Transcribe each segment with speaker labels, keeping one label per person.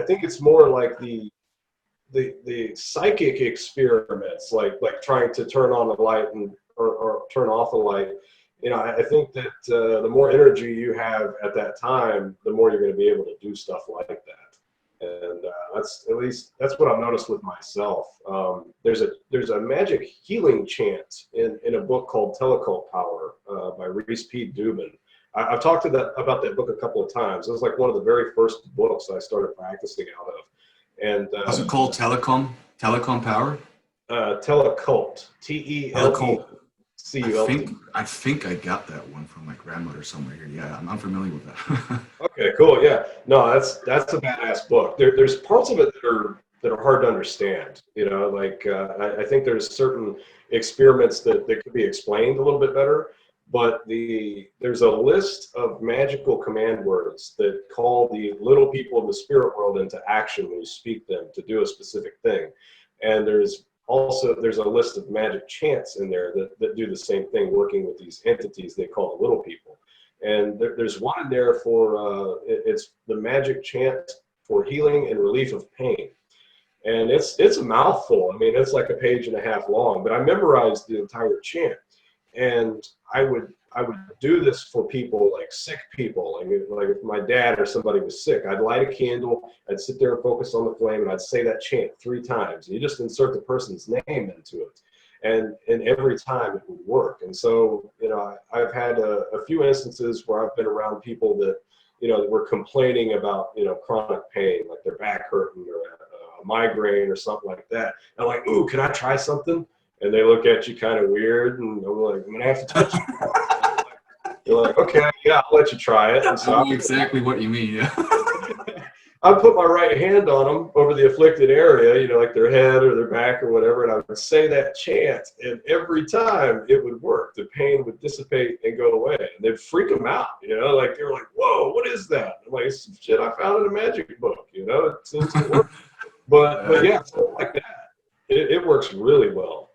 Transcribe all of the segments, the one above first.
Speaker 1: think it's more like the psychic experiments, like trying to turn on a light or turn off a light. You know, I think that the more energy you have at that time, the more you're going to be able to do stuff like that. And that's what I've noticed with myself. There's a magic healing chant in a book called Telecult Power by Reese P. Dubin. I've talked about that book a couple of times. It was like one of the very first books I started practicing out of. And
Speaker 2: what's it called? Telecom Power?
Speaker 1: Telecult. T-E-L-E-C-U-L-T.
Speaker 2: I think I got that one from my grandmother somewhere here. Yeah, I'm familiar with that.
Speaker 1: Okay, cool. Yeah, no, that's a badass book. There's parts of it that are hard to understand. You know, like I think there's certain experiments that could be explained a little bit better. But there's a list of magical command words that call the little people of the spirit world into action when you speak them to do a specific thing. And there's a list of magic chants in there that do the same thing, working with these entities they call the little people. And there's one in there for, it's the magic chant for healing and relief of pain. And it's a mouthful. I mean, it's like a page and a half long, but I memorized the entire chant. And I would do this for people, like sick people. Like if my dad or somebody was sick, I'd light a candle, I'd sit there and focus on the flame, and I'd say that chant 3 times. You just insert the person's name into it, and every time it would work. And so, you know, I've had a few instances where I've been around people that, you know, that were complaining about, you know, chronic pain, like their back hurting or a migraine or something like that. And I'm like, ooh, can I try something? And they look at you kind of weird, and I'm like, I'm gonna have to touch you. You're like, okay, yeah, I'll let you try it. And so
Speaker 2: I know exactly what you mean. Yeah.
Speaker 1: I put my right hand on them over the afflicted area, you know, like their head or their back or whatever, and I would say that chant, and every time it would work. The pain would dissipate and go away, and they'd freak them out, you know, like they were like, "Whoa, what is that?" I'm like, "It's some shit I found in a magic book," you know. It seems to work, but yeah, something like that. It works really well.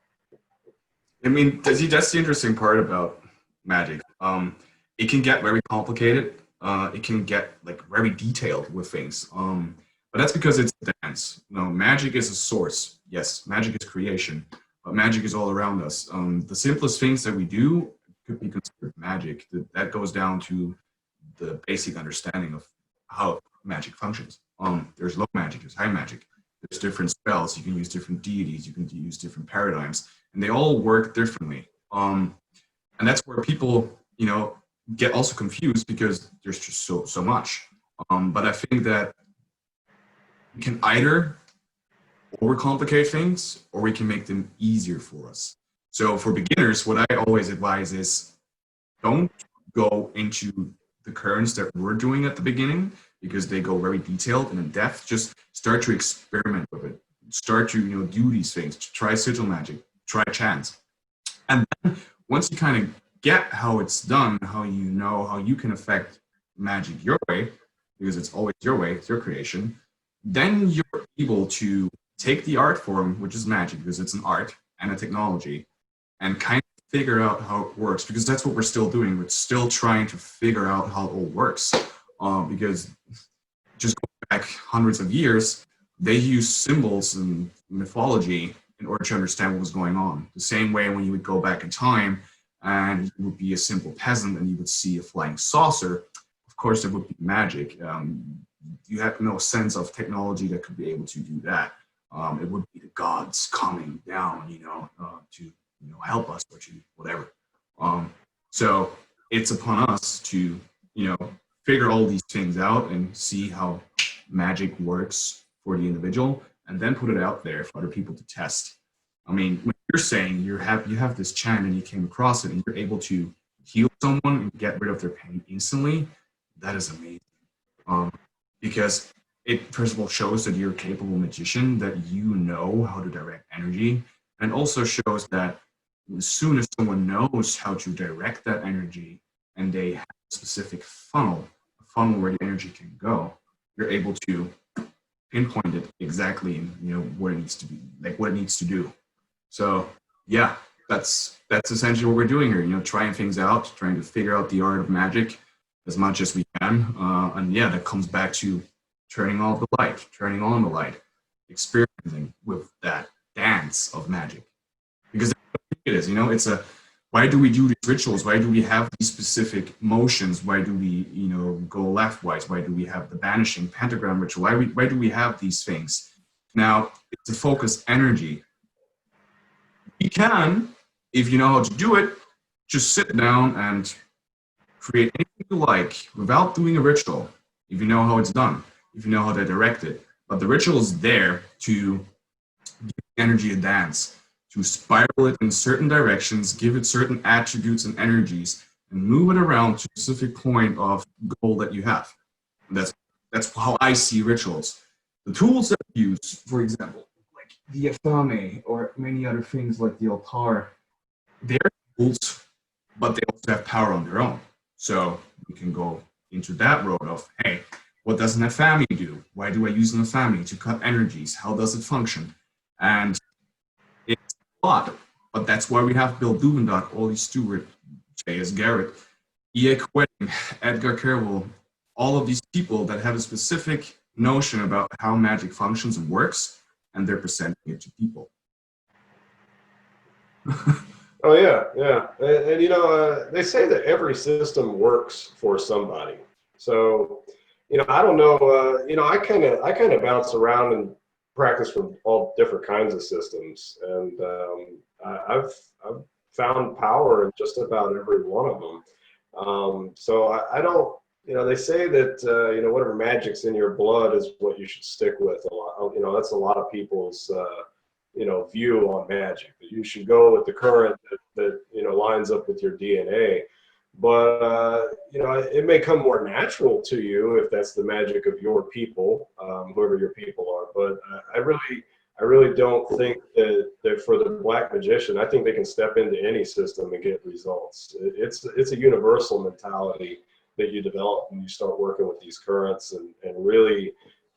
Speaker 2: I mean, that's the interesting part about magic. It can get very complicated. It can get like very detailed with things. But that's because it's a dance. You know, magic is a source. Yes, magic is creation, but magic is all around us. The simplest things that we do could be considered magic. That goes down to the basic understanding of how magic functions. There's low magic, there's high magic. There's different spells. You can use different deities. You can use different paradigms. And they all work differently. And that's where people, you know, get also confused because there's just so much. But I think that we can either overcomplicate things or we can make them easier for us. So for beginners, what I always advise is don't go into the currents that we're doing at the beginning because they go very detailed and in depth. Just start to experiment with it. Start to, you know, do these things. Try sigil magic. Try chants. And then once you kind of get how it's done, how you know how you can affect magic your way, because it's always your way, it's your creation, then you're able to take the art form, which is magic, because it's an art and a technology, and kind of figure out how it works, because that's what we're still doing. We're still trying to figure out how it all works, because just going back hundreds of years, they use symbols and mythology in order to understand what was going on. The same way when you would go back in time and you would be a simple peasant and you would see a flying saucer, of course there would be magic. You have no sense of technology that could be able to do that. It would be the gods coming down, you know, to, you know, help us or to whatever. So it's upon us to, you know, figure all these things out and see how magic works for the individual, and then put it out there for other people to test. I mean, when you're saying you have this chant and you came across it and you're able to heal someone and get rid of their pain instantly, that is amazing. Because it first of all shows that you're a capable magician, that you know how to direct energy, and also shows that as soon as someone knows how to direct that energy and they have a specific funnel, a funnel where the energy can go, you're able to pinpoint it exactly, you know, what it needs to be, like what it needs to do. So yeah, that's essentially what we're doing here, you know, trying things out, trying to figure out the art of magic as much as we can. And yeah, that comes back to turning off the light, turning on the light, experimenting with that dance of magic. Because that's what it is, you know, it's a, why do we do these rituals? Why do we have these specific motions? Why do we, you know, go leftwise? Why do we have the banishing pentagram ritual? Why do we have these things? Now, it's to focus energy. You can, if you know how to do it, just sit down and create anything you like without doing a ritual, if you know how it's done, if you know how to direct it. But the ritual is there to give energy a dance, to spiral it in certain directions, give it certain attributes and energies, and move it around to a specific point of goal that you have. And that's how I see rituals. The tools that I use, for example, like the Afame or many other things like the altar, they're tools, but they also have power on their own. So we can go into that road of, hey, what does an Afame do? Why do I use an Afame to cut energies? How does it function? And it's a lot, but that's why we have Bill Dubendorf, Ollie Stewart, J.S. Garrett, E.A. Quetting, Edgar Kerwell, all of these people that have a specific notion about how magic functions and works, and they're presenting it to people.
Speaker 1: Oh yeah, yeah, and you know, they say that every system works for somebody. So, you know, I don't know. You know, I kind of bounce around and practice with all different kinds of systems, and I've found power in just about every one of them. So I don't. You know, they say that you know, whatever magic's in your blood is what you should stick with. A lot. You know, that's a lot of people's you know, view on magic, that you should go with the current that you know, lines up with your DNA. But you know, it may come more natural to you if that's the magic of your people, whoever your people are. But I really don't think that for the Black Magician, I think they can step into any system and get results. It's a universal mentality that you develop when you start working with these currents and really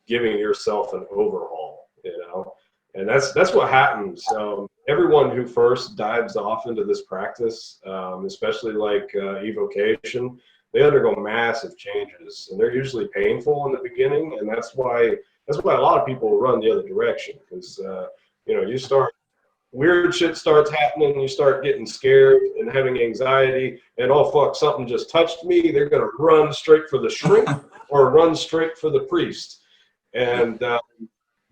Speaker 1: giving yourself an overhaul, you know. And that's what happens. Everyone who first dives off into this practice, especially like evocation, they undergo massive changes, and they're usually painful in the beginning. And that's why a lot of people run the other direction, because you know, you start, weird shit starts happening, you start getting scared and having anxiety, and oh fuck, something just touched me. They're gonna run straight for the shrink or run straight for the priest, and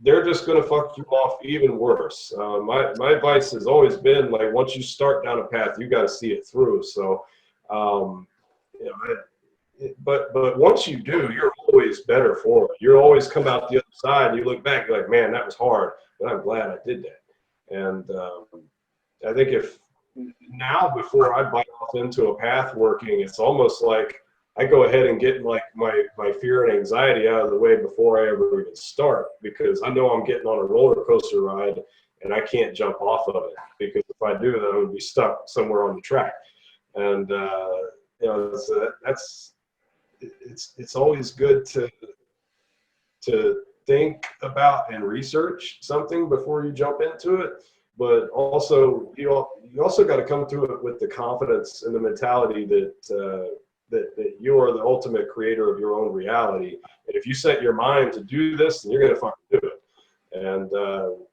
Speaker 1: they're just going to fuck you off even worse. My advice has always been, like, once you start down a path, you got to see it through. So, you know, but once you do, you're always better for it. You'll always come out the other side, and you look back, you're like, man, that was hard, but I'm glad I did that. And I think if now, before I bite off into a path working, it's almost like I go ahead and get like my fear and anxiety out of the way before I ever even start, because I know I'm getting on a roller coaster ride and I can't jump off of it, because if I do, then I'm gonna be stuck somewhere on the track. And you know, it's always good to think about and research something before you jump into it, but also you also got to come to it with the confidence and the mentality that that you are the ultimate creator of your own reality. And if you set your mind to do this, then you're going to fucking do it. And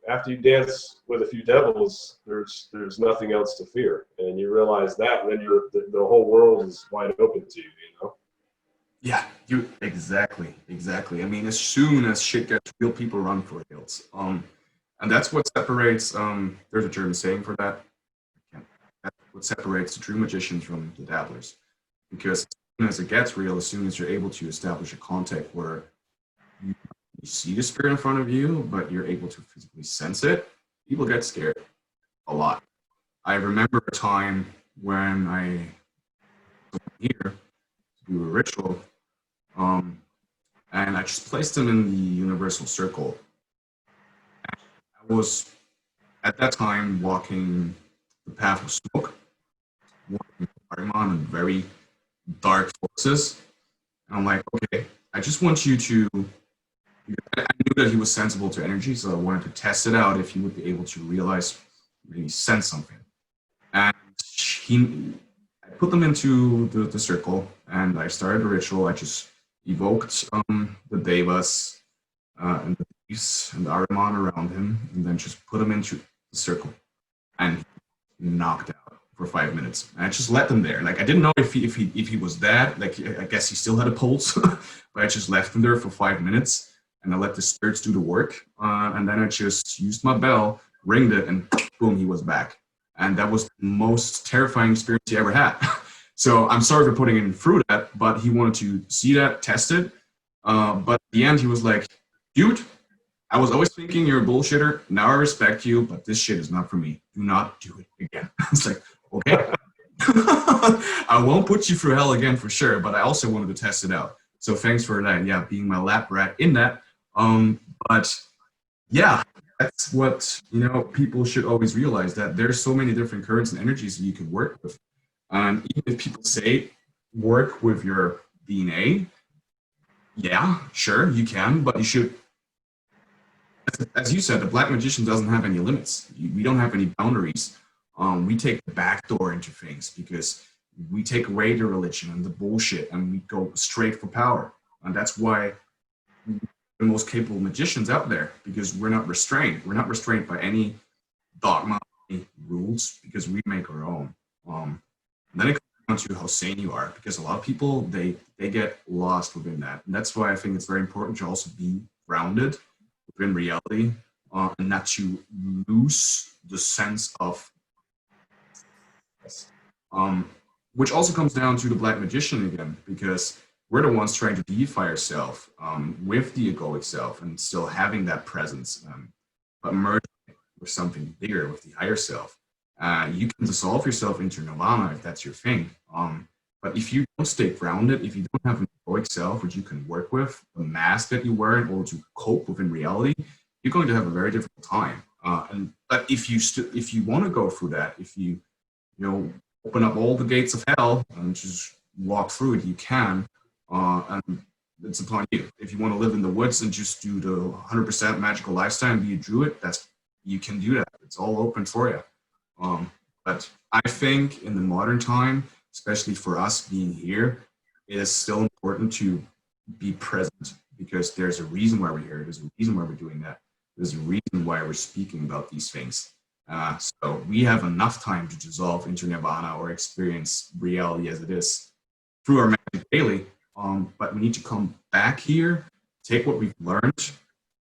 Speaker 1: after you dance with a few devils, there's nothing else to fear. And you realize that, and then the whole world is wide open to you, you know?
Speaker 2: Yeah, exactly. I mean, as soon as shit gets real, people run for the hills. And that's what separates, there's a German saying for that. That's what separates the true magicians from the dabblers. Because as soon as it gets real, as soon as you're able to establish a contact where you see the spirit in front of you, but you're able to physically sense it, people get scared a lot. I remember a time when I was here to do a ritual, and I just placed them in the universal circle. I was, at that time, walking the path of smoke, walking Pokemon and very dark forces. And I'm like, okay, I just want you to, I knew that he was sensible to energy, so I wanted to test it out if he would be able to realize, maybe sense something. And I put them into the circle, and I started a ritual. I just evoked the devas, and the thieves and the Ahriman around him, and then just put him into the circle, and knocked out for 5 minutes. And I just let him there. Like I didn't know if he was dead. Like I guess he still had a pulse, but I just left him there for 5 minutes, and I let the spirits do the work. And then I just used my bell, ringed it, and boom, he was back. And that was the most terrifying experience he ever had. So I'm sorry for putting him through that, but he wanted to see that, test it. But at the end, he was like, dude, I was always thinking you're a bullshitter. Now I respect you, but this shit is not for me. Do not do it again. It's like, okay. I won't put you through hell again for sure, but I also wanted to test it out. So thanks for that. Yeah, being my lap rat in that. But yeah, that's what, people should always realize, that there's so many different currents and energies that you can work with. Even if people say work with your DNA, yeah, sure, you can, but you should, as you said, the Black Magician doesn't have any limits. We don't have any boundaries. We take the back door into things because we take away the religion and the bullshit and we go straight for power. And that's why we're the most capable magicians out there, because we're not restrained. We're not restrained by any dogma, any rules, because we make our own. And then it comes down to how sane you are, because a lot of people, they get lost within that. And that's why I think it's very important to also be grounded within reality, and not to lose the sense of, which also comes down to the Black Magician again, because we're the ones trying to deify ourselves with the egoic self and still having that presence, but merging it with something bigger, with the higher self. You can dissolve yourself into nirvana if that's your thing. But if you don't stay grounded, if you don't have an egoic self which you can work with, the mask that you wear in order to cope within reality, you're going to have a very difficult time. But if you want to go through that, if you open up all the gates of hell and just walk through it, you can. And it's upon you. If you want to live in the woods and just do the 100% magical lifestyle and be a druid, you can do that. It's all open for you. But I think in the modern time, especially for us being here, it is still important to be present, because there's a reason why we're here. There's a reason why we're doing that. There's a reason why we're speaking about these things. So we have enough time to dissolve into nirvana or experience reality as it is through our magic daily. But we need to come back here, take what we've learned,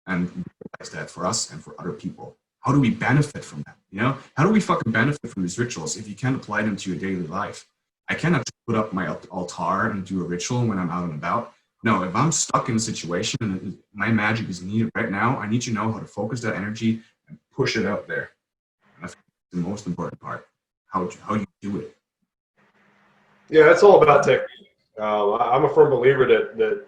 Speaker 2: and realize that for us and for other people. How do we benefit from that? How do we fucking benefit from these rituals if you can't apply them to your daily life? I cannot put up my altar and do a ritual when I'm out and about. No, if I'm stuck in a situation and my magic is needed right now, I need to know how to focus that energy and push it out there. And that's the most important part, how you do it.
Speaker 1: Yeah, it's all about technique. I'm a firm believer that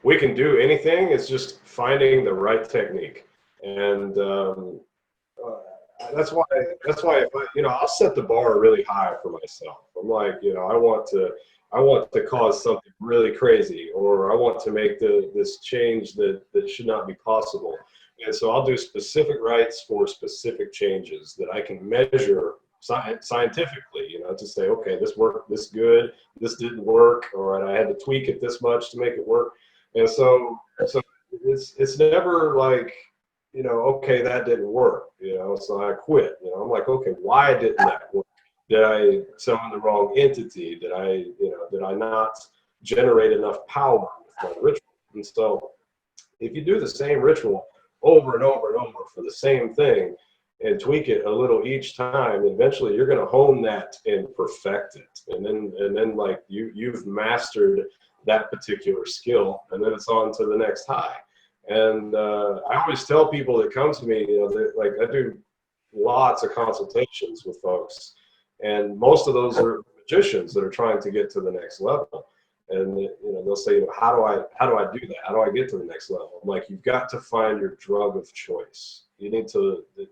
Speaker 1: we can do anything. It's just finding the right technique. And that's why if I'll set the bar really high for myself. I'm like, I want to cause something really crazy, or I want to make this change that should not be possible. And so I'll do specific rites for specific changes that I can measure scientifically, to say, okay, this worked, this good, this didn't work, or I had to tweak it this much to make it work. And so it's never like, okay, that didn't work, so I quit. I'm like, okay, why didn't that work? Did I summon the wrong entity? Did I not generate enough power with my ritual? And so if you do the same ritual over and over and over for the same thing and tweak it a little each time, eventually you're going to hone that and perfect it. And then like you've mastered that particular skill, and then it's on to the next high. And I always tell people that come to me, like I do lots of consultations with folks, and most of those are magicians that are trying to get to the next level. And they'll say, how do I do that? How do I get to the next level? I'm like, you've got to find your drug of choice.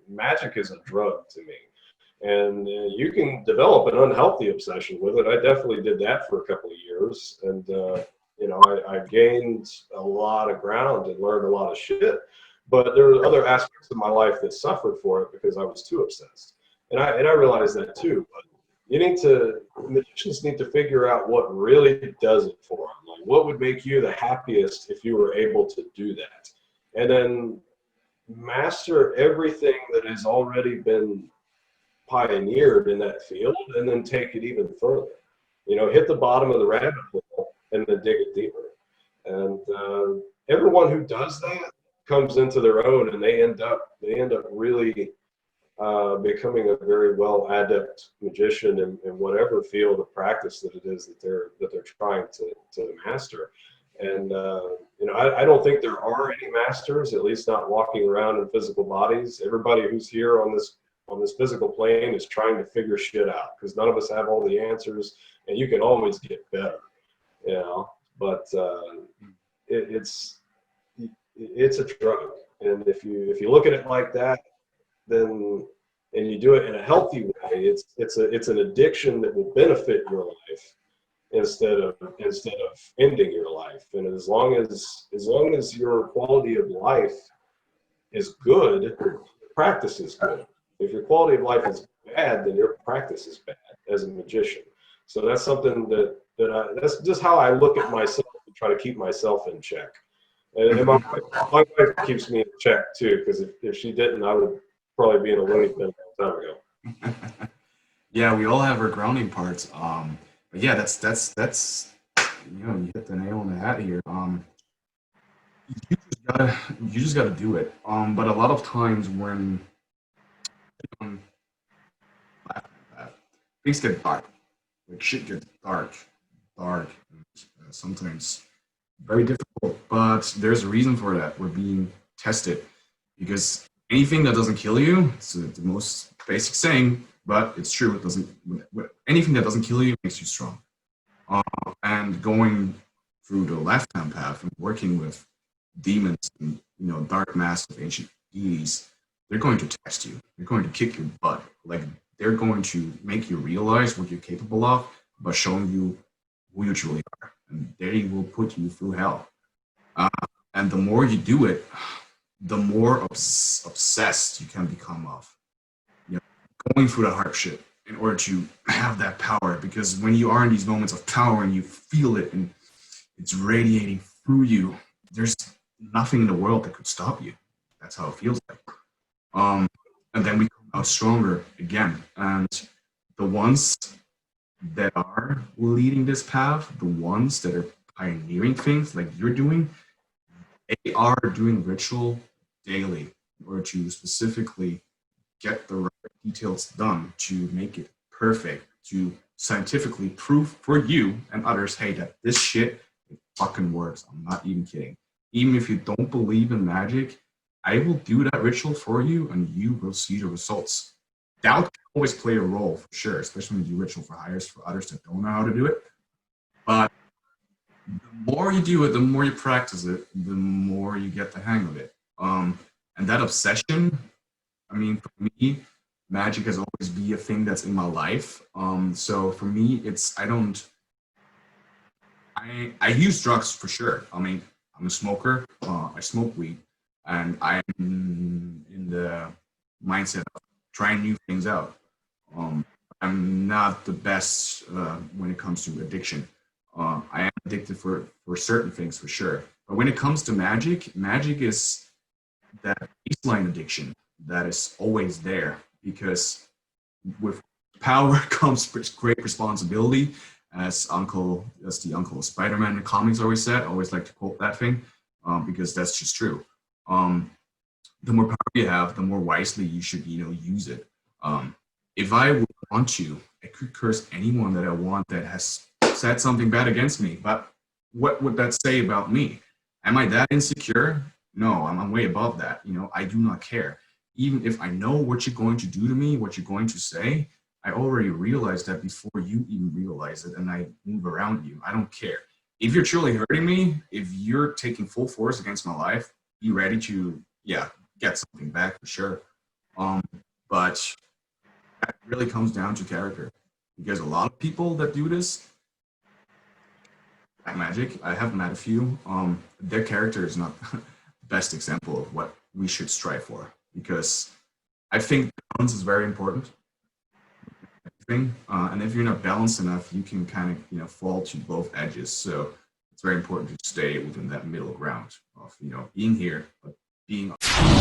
Speaker 1: Magic is a drug to me. And you can develop an unhealthy obsession with it. I definitely did that for a couple of years. And, I gained a lot of ground and learned a lot of shit. But there were other aspects of my life that suffered for it because I was too obsessed. And I realized that too. But magicians need to figure out what really does it for them. Like, what would make you the happiest if you were able to do that? and then master everything that has already been pioneered in that field, and then take it even further. You know, hit the bottom of the rabbit hole and then dig it deeper. And everyone who does that comes into their own, and they end up really becoming a very well adept magician in whatever field of practice that it is that they're trying to master. And you know, I don't think there are any masters, at least not walking around in physical bodies. Everybody who's here on this physical plane is trying to figure shit out, because none of us have all the answers, and you can always get better, you know. But it's a drug, and if you look at it like that, then and you do it in a healthy way, it's an addiction that will benefit your life instead of ending your life. And as long as your quality of life is good, practice is good. If your quality of life is bad, then your practice is bad as a magician. So that's something that's just how I look at myself and try to keep myself in check. And my wife keeps me in check too, because if she didn't, I would probably be in a loony bin a long time ago.
Speaker 2: Yeah, we all have our grounding parts. But yeah, that's you know, you hit the nail on the head here. You just gotta do it. But a lot of times when things get dark, like shit gets dark, and, sometimes very difficult. But there's a reason for that. We're being tested, because anything that doesn't kill you, it's the most basic saying, but it's true. It doesn't. Anything that doesn't kill you makes you strong. And going through the left-hand path and working with demons and, you know, dark masks of ancient deities, they're going to test you. They're going to kick your butt. Like, they're going to make you realize what you're capable of by showing you who you truly are, and they will put you through hell. And the more you do it, the more obsessed you can become of, you know, going through the hardship in order to have that power. Because when you are in these moments of power and you feel it and it's radiating through you, there's nothing in the world that could stop you. That's how it feels like. And then we come out stronger again. And the ones that are leading this path, the ones that are pioneering things like you're doing, they are doing ritual daily in order to specifically get the right details done to make it perfect, to scientifically prove for you and others, hey, that this shit, it fucking works. I'm not even kidding. Even if you don't believe in magic, I will do that ritual for you and you will see the results. Doubt can always play a role for sure, especially when you do ritual for hires for others that don't know how to do it. But the more you do it, the more you practice it, the more you get the hang of it. And that obsession, I mean, for me, magic has always been a thing that's in my life. So for me, I use drugs for sure. I mean, I'm a smoker. I smoke weed, and I'm in the mindset of trying new things out. I'm not the best when it comes to addiction. I am addicted for certain things for sure. But when it comes to magic, magic is that baseline addiction that is always there, because with power comes great responsibility, as the uncle of Spider-Man in the comics always said. I always like to quote that thing, because that's just true. The more power you have, the more wisely you should, you know, use it. If I would want to, I could curse anyone that I want that has said something bad against me, but what would that say about me? Am I that insecure? No, I'm way above that. You know, I do not care. Even if I know what you're going to do to me, what you're going to say, I already realized that before you even realize it, and I move around you. I don't care. If you're truly hurting me, if you're taking full force against my life, be ready to, yeah, get something back for sure. But that really comes down to character, because a lot of people that do this, Black Magic, I have met a few, their character is not the best example of what we should strive for, because I think balance is very important. And if you're not balanced enough, you can kind of, you know, fall to both edges. So it's very important to stay within that middle ground of, you know, being here, but being